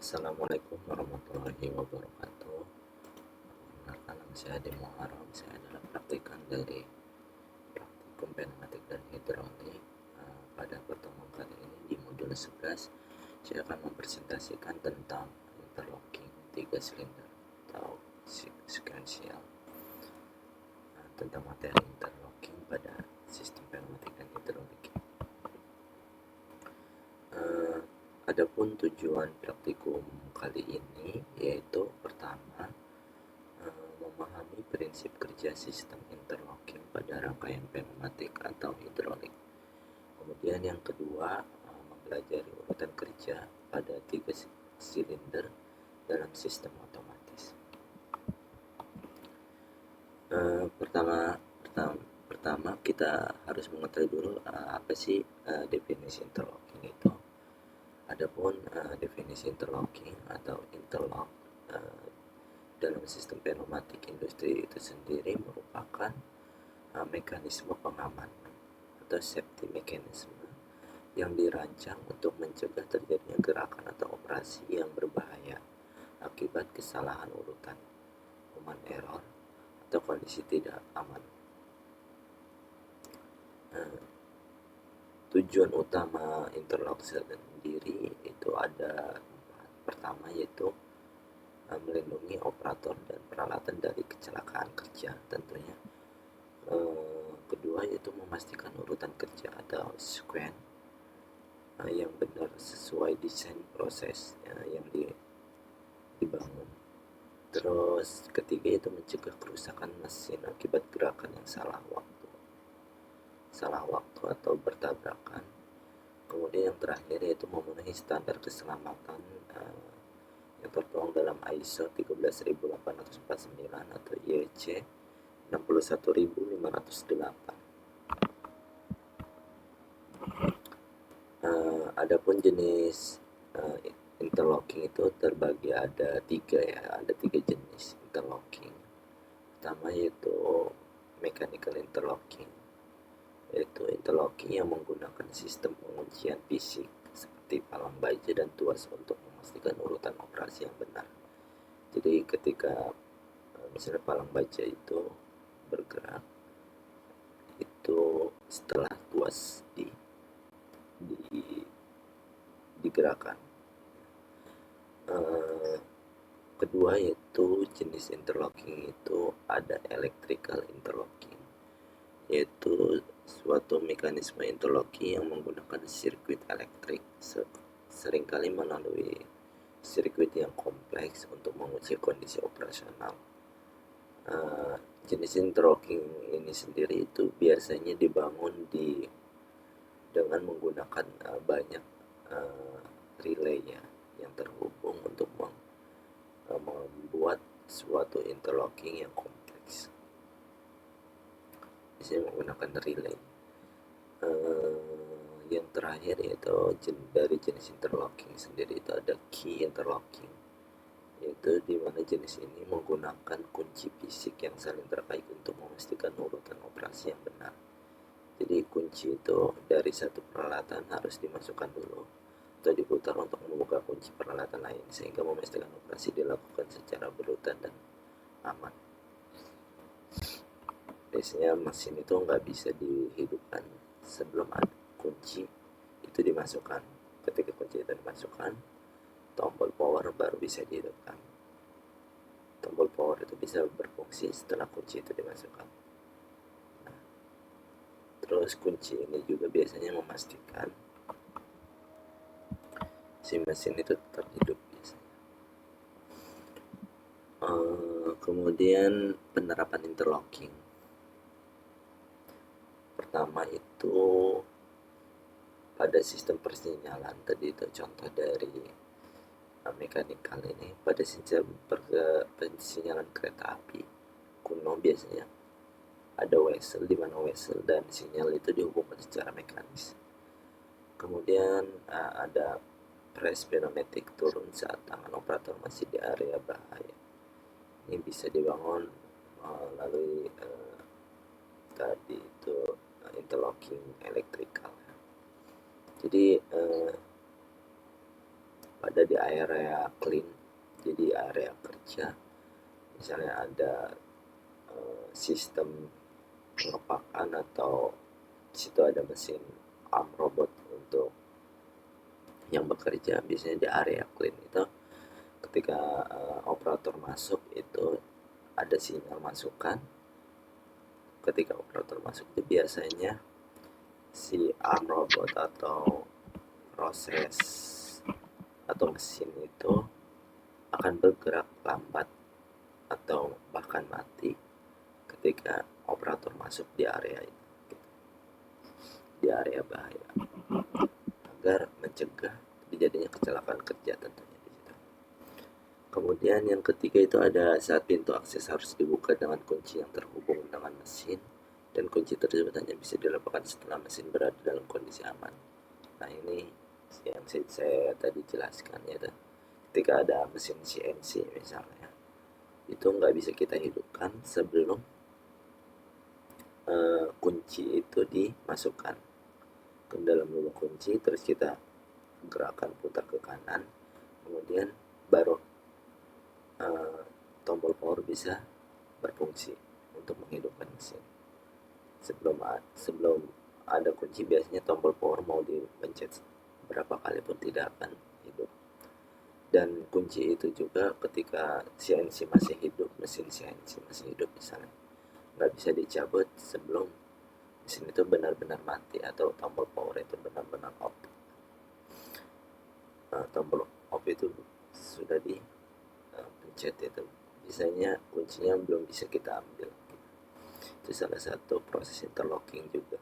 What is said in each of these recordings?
Assalamualaikum warahmatullahi wabarakatuh. Perkenalkan, nama saya Ade Muharram. Saya adalah praktikan dari Praktikum Pneumatik dan Hidrolik. Pada pertemuan kali ini di modul 11, saya akan mempresentasikan tentang interlocking 3 silinder atau sequential, tentang materi interlocking pada sistem pneumatik dan hidrolik. Adapun tujuan praktikum kali ini yaitu pertama, memahami prinsip kerja sistem interlocking pada rangkaian pneumatik atau hidrolik. Kemudian yang kedua, mempelajari urutan kerja pada 3 silinder dalam sistem otomatis. Pertama kita harus mengetahui dulu apa sih definisi interlocking itu. Adapun definisi interlocking atau interlock dalam sistem pneumatik industri itu sendiri merupakan mekanisme pengamanan atau safety mechanism yang dirancang untuk mencegah terjadinya gerakan atau operasi yang berbahaya akibat kesalahan urutan, human error, atau kondisi tidak aman. Tujuan utama interlock sendiri itu ada 4. Pertama yaitu melindungi operator dan peralatan dari kecelakaan kerja tentunya. Kedua yaitu memastikan urutan kerja atau sequence yang benar sesuai desain proses yang dibangun. Terus ketiga itu mencegah kerusakan mesin akibat gerakan yang salah waktu atau bertabrakan. Kemudian yang terakhir yaitu memenuhi standar keselamatan yang tertuang dalam ISO 13849 atau IEC 61508. Adapun jenis interlocking itu terbagi ada 3 jenis interlocking. Pertama yaitu mechanical interlocking, yaitu interlocking yang menggunakan sistem penguncian fisik seperti palang baja dan tuas untuk memastikan urutan operasi yang benar. Jadi ketika misalnya palang baja itu bergerak, itu setelah tuas digerakkan. Kedua yaitu jenis interlocking itu ada electrical interlocking, yaitu suatu mekanisme interlocking yang menggunakan sirkuit elektrik, seringkali melalui sirkuit yang kompleks untuk menguji kondisi operasional. Jenis interlocking ini sendiri itu biasanya dibangun dengan menggunakan banyak relay yang terhubung untuk membuat suatu interlocking yang kompleks. Bisa menggunakan relay. Yang terakhir yaitu dari jenis interlocking sendiri itu ada key interlocking, yaitu di mana jenis ini menggunakan kunci fisik yang saling terkait untuk memastikan urutan operasi yang benar. Jadi kunci itu dari satu peralatan harus dimasukkan dulu atau diputar untuk membuka kunci peralatan lain sehingga memastikan operasi dilakukan secara berurutan dan aman. Biasanya mesin itu nggak bisa dihidupkan sebelum ada kunci itu dimasukkan. Ketika kunci itu dimasukkan, tombol power baru bisa dihidupkan. Tombol power itu bisa berfungsi setelah kunci itu dimasukkan. Terus kunci ini juga biasanya memastikan si mesin itu tetap hidup biasanya. Kemudian penerapan interlocking. Pertama itu pada sistem persinyalan, tadi itu contoh dari mekanikal ini. Pada sistem persinyalan kereta api kuno biasanya ada wesel, di mana wesel dan sinyal itu dihubungkan secara mekanis. Kemudian ada press pneumatic turun saat tangan operator masih di area bahaya. Ini bisa dibangun melalui tadi itu interlocking elektrikal. Jadi pada di area clean, jadi area kerja. Misalnya ada sistem pengepakan atau di situ ada mesin arm robot untuk yang bekerja. Biasanya di area clean itu ketika operator masuk itu ada sinyal masukan. Ketika operator masuk itu biasanya si arm robot atau proses atau mesin itu akan bergerak lambat atau bahkan mati ketika operator masuk di area itu, di area bahaya, agar mencegah terjadinya kecelakaan kerja tentunya di situ. Kemudian yang ketiga itu ada saat pintu akses harus dibuka dengan kunci yang terhubung dengan mesin, dan kunci tersebut hanya bisa dilepaskan setelah mesin berada dalam kondisi aman. Nah, ini yang saya tadi jelaskan ya, ketika ada mesin CNC misalnya, itu nggak bisa kita hidupkan sebelum kunci itu dimasukkan ke dalam lubang kunci, terus kita gerakan putar ke kanan, kemudian baru tombol power bisa berfungsi untuk menghidupkan mesin. Sebelum ada kunci, biasanya tombol power mau dipencet berapa kali pun tidak akan hidup. Dan kunci itu juga ketika CNC masih hidup, mesin CNC masih hidup misalnya, nggak bisa dicabut sebelum mesin itu benar-benar mati atau tombol power itu benar-benar off. Tombol off itu sudah dipencet itu, biasanya kuncinya belum bisa kita ambil. Itu salah satu proses interlocking juga.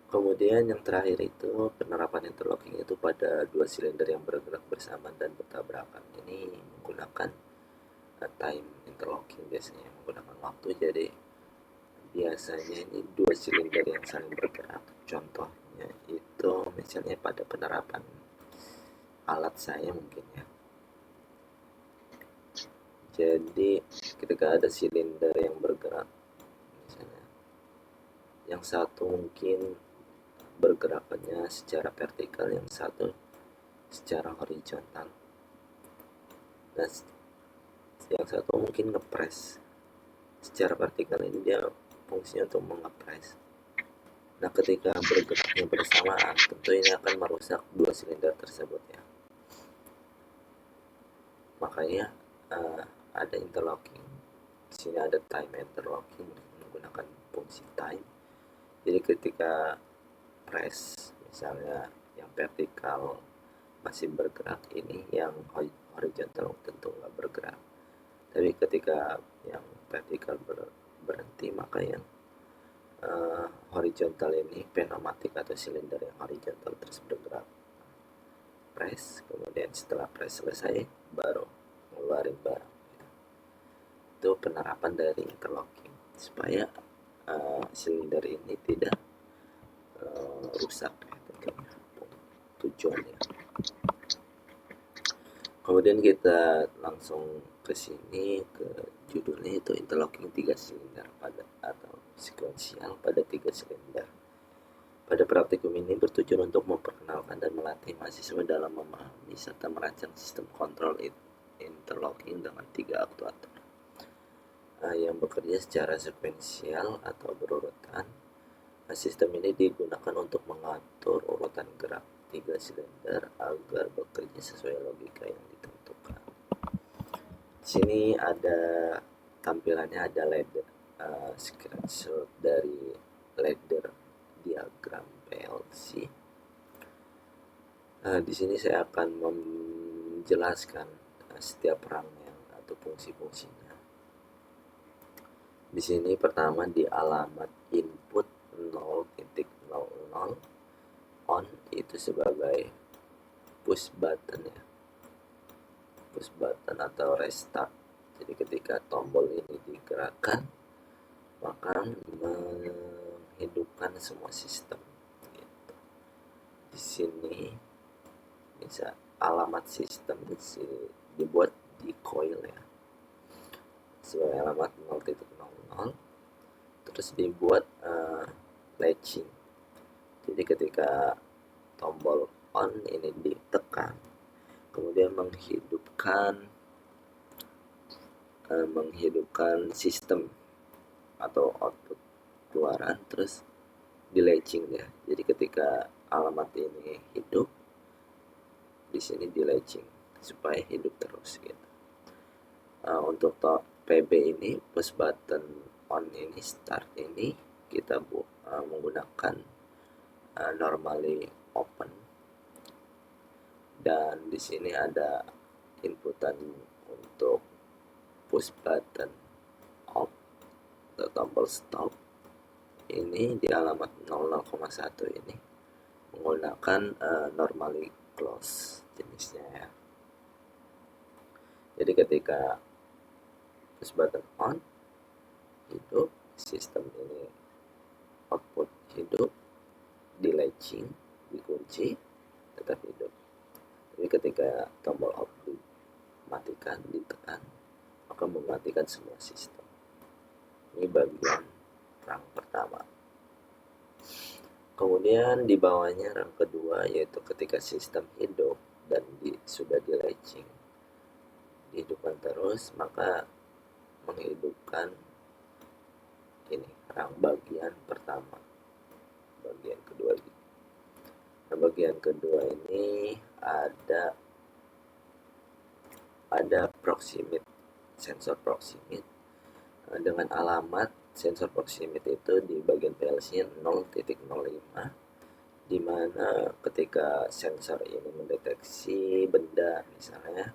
Kemudian yang terakhir itu penerapan interlocking itu pada dua silinder yang bergerak bersama dan bertabrakan. Ini menggunakan time interlocking, biasanya menggunakan waktu. Jadi biasanya ini dua silinder yang saling bergerak. Contohnya itu misalnya pada penerapan alat saya mungkin ya. Jadi ketika ada silinder yang bergerak, misalnya yang satu mungkin bergerakannya secara vertikal, yang satu secara horizontal. Dan yang satu mungkin ngepres secara vertikal, ini dia fungsinya untuk mengepres. Nah, ketika bergeraknya bersamaan, tentu ini akan merusak dua silinder tersebut ya. Makanya ada interlocking. Di sini ada time interlocking menggunakan fungsi time. Jadi ketika press misalnya yang vertikal masih bergerak, ini yang horizontal tentu nggak bergerak. Tapi ketika yang vertikal berhenti, maka yang horizontal ini, pneumatik atau silinder yang horizontal terus bergerak. Press, kemudian setelah press selesai baru ngeluarin barang. Itu penerapan dari interlocking supaya silinder ini tidak rusak ya, tentunya tujuannya. Kemudian kita langsung ke sini ke judulnya, itu interlocking 3 silinder pada atau sekuensial pada 3 silinder. Pada praktikum ini bertujuan untuk memperkenalkan dan melatih mahasiswa dalam memahami serta merancang sistem kontrol interlocking dengan 3 aktuator yang bekerja secara sekuensial atau berurutan. Sistem ini digunakan untuk mengatur urutan gerak 3 silinder agar bekerja sesuai logika yang ditentukan. Di sini ada tampilannya, ada ladder, screenshot dari ladder diagram PLC. Di sini saya akan menjelaskan setiap rangnya atau fungsi-fungsinya. Di sini pertama di alamat input 0.00 on itu sebagai push button ya, push button atau restart. Jadi ketika tombol ini digerakkan, maka menghidupkan semua sistem gitu. Di sini bisa alamat sistem dibuat di coil ya, sebagai alamat 0.00, terus dibuat latching. Jadi ketika tombol on ini ditekan, kemudian menghidupkan sistem atau output keluaran, terus di latching ya. Jadi ketika alamat ini hidup, di sini di latching supaya hidup terus gitu. Untuk PB ini, push button on ini, start ini kita menggunakan normally open, dan di sini ada inputan untuk push button off atau tombol stop ini di alamat 00,1 ini menggunakan normally close jenisnya ya. Jadi ketika push button on hidup, sistem ini output hidup, di latching, dikunci, tetap hidup. Tapi ketika tombol off dimatikan, ditekan, maka mematikan semua sistem. Ini bagian rang pertama. Kemudian di bawahnya rang kedua, yaitu ketika sistem hidup dan sudah di latching, dihidupkan terus, maka menghidupkan ini rang bagian pertama, bagian kedua. Nah, bagian kedua ini ada proximate, sensor proximate dengan alamat sensor proximate itu di bagian PLC 0.05, di mana ketika sensor ini mendeteksi benda misalnya,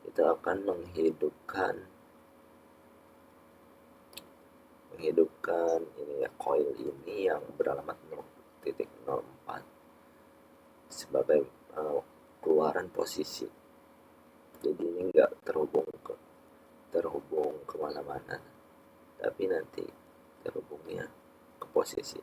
itu akan menghidupkan ini ya, coil ini yang beralamat 0.04 sebagai keluaran posisi. Jadi ini enggak terhubung kemana-mana, tapi nanti terhubungnya ke posisi.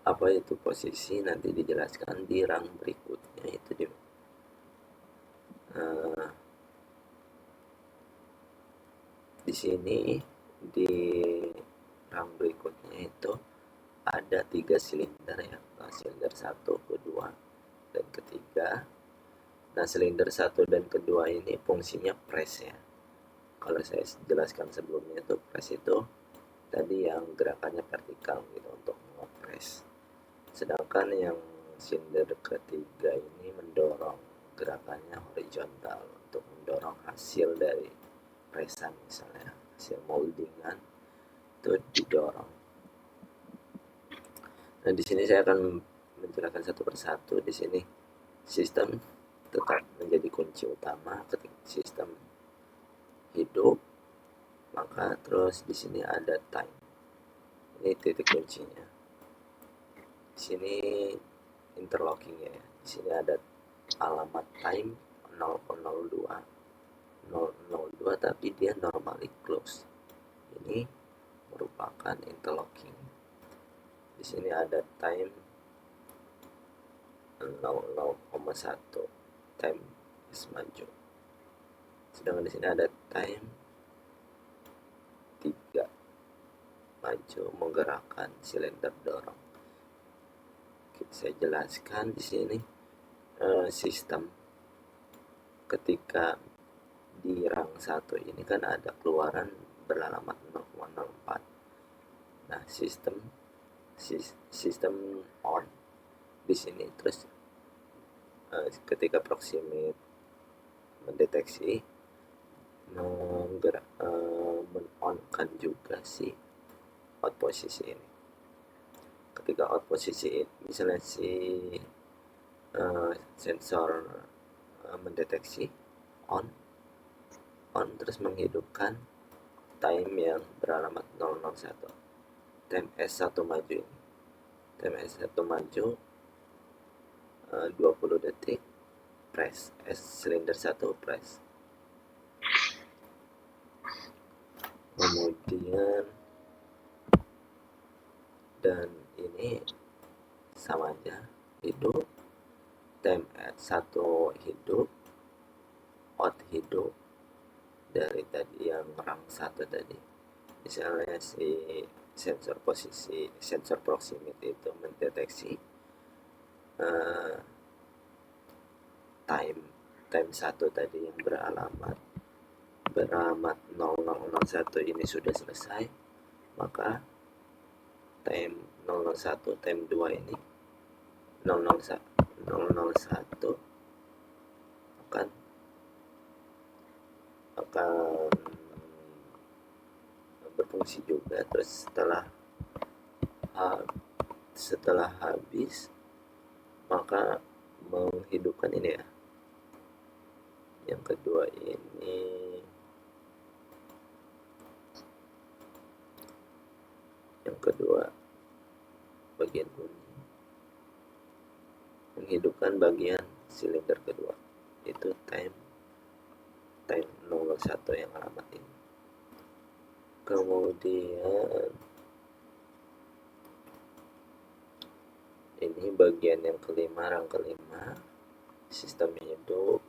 Apa itu posisi nanti dijelaskan di rang berikutnya, itu di sini di rang berikutnya itu ada 3 silinder ya, silinder 1, kedua, dan ketiga. Nah, silinder 1 dan kedua ini fungsinya press ya. Kalau saya jelaskan sebelumnya itu press itu tadi yang gerakannya vertikal gitu untuk nge-press. Sedangkan yang silinder ketiga ini mendorong, gerakannya horizontal untuk mendorong hasil dari pressan, misalnya hasil moldingan itu didorong. Nah, di sini saya akan menjelaskan satu persatu. Di sini sistem tetap menjadi kunci utama. Ketika sistem hidup, maka terus di sini ada time. Ini titik kuncinya. Di sini interlocking ya. Di sini ada alamat time 002 tapi dia normally close. Ini merupakan interlocking. Di sini ada time 0,1, time is maju. Sedangkan di sini ada time 3, maju menggerakkan silinder dorong. Saya jelaskan di sini sistem ketika di rang 1 ini kan ada keluaran beralamat 0,04. Nah, sistem on di sini, terus ketika proximate mendeteksi men-on-kan juga si out posisi ini. Ketika out posisi misalnya si sensor mendeteksi on terus menghidupkan time yang beralamat 001, time S1 maju ini. Time S1 maju 20 detik, press silinder 1 press. Kemudian dan ini sama aja, hidup, time S1 hidup, out hidup dari tadi yang rang 1 tadi. Misalnya si sensor proximity itu mendeteksi time 1 tadi yang beramat 0001 ini sudah selesai, maka time 001 time 2 ini 001 akan berfungsi juga. Terus setelah habis, maka menghidupkan ini ya, yang kedua ini, bagian bunyi, menghidupkan bagian silinder kedua, itu time 01 yang alamat ini. Kemudian ini bagian yang kelima, rang kelima, sistem hidup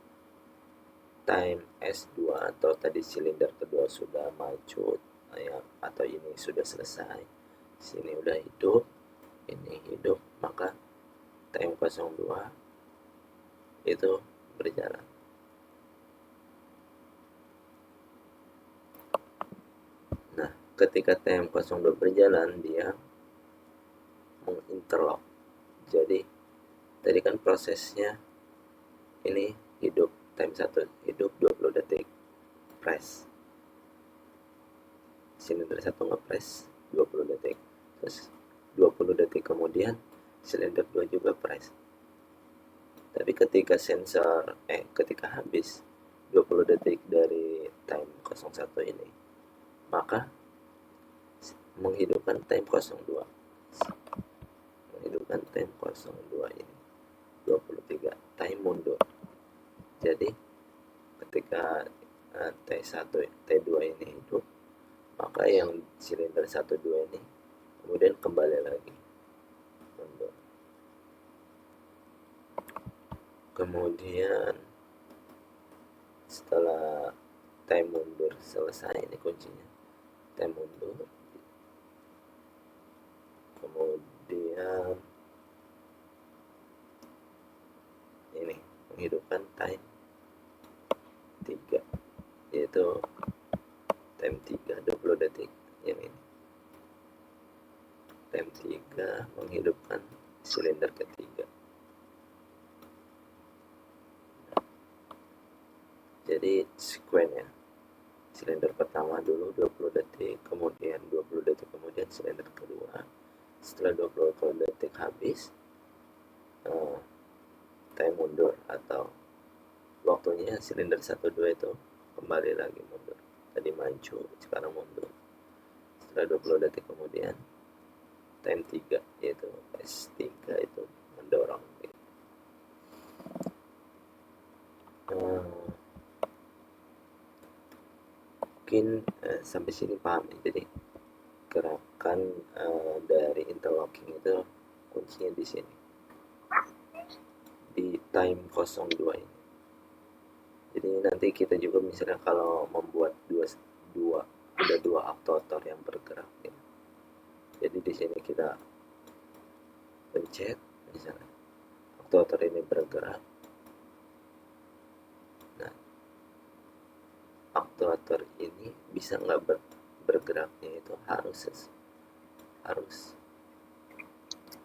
time S2, atau tadi silinder kedua sudah maju ya, atau ini sudah selesai, sini udah hidup, ini hidup, maka time 02 itu berjalan. Nah, ketika time 02 berjalan, dia menginterlock. Jadi tadi kan prosesnya ini hidup, time 1 hidup 20 detik, press, silinder 1 ngepress 20 detik, terus 20 detik kemudian silinder 2 juga press. Tapi ketika ketika habis 20 detik dari time 01 ini, maka menghidupkan time 02, menghidupkan time 02 ini 23, time mundur. Jadi ketika T1 T2 ini hidup, maka yang silinder 1 2 ini kemudian kembali lagi mundur. Kemudian setelah time mundur selesai, ini kuncinya, time mundur, kemudian ini menghidupkan time 3, yaitu time 3 20 detik, yang ini time 3 menghidupkan silinder ketiga. Jadi sekuennya, silinder pertama dulu 20 detik, kemudian 20 detik kemudian silinder kedua. Setelah 20 detik habis, time mundur, atau waktunya silinder 1 2 itu kembali lagi mundur. Tadi maju, sekarang mundur. Setelah 20 detik kemudian time 3, yaitu S3 itu mendorong. Mungkin sampai sini paham ya. Jadi gerakan dari interlocking itu kuncinya di sini, di time 02 ini. Jadi nanti kita juga misalnya kalau membuat ada dua aktuator yang bergerak ya. Jadi di sini kita pencet, misalnya aktuator ini bergerak. Nah, aktuator ini bisa nggak bergeraknya itu harus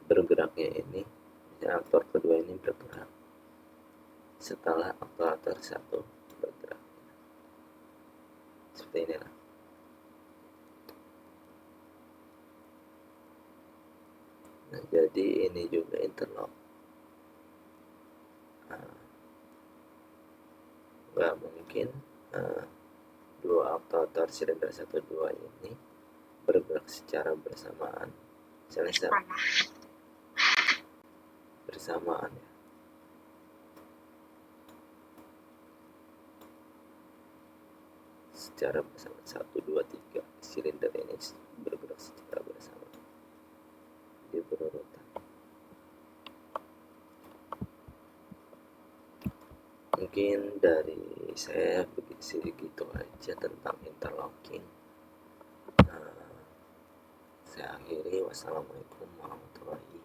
bergeraknya ini, misalnya aktuator kedua ini bergerak setelah aktuator 1 bergerak, seperti inilah. Nah, jadi ini juga interlock. Nggak mungkin dua aktuator silinder 1 2 ini bergerak secara bersamaan, misalnya bersamaan ya. Secara bersamaan 1 2 3 silinder ini bergerak secara bersamaan, dia berurutan. Mungkin dari saya segitu aja tentang interlocking. Saya akhiri. Wassalamualaikum warahmatullahi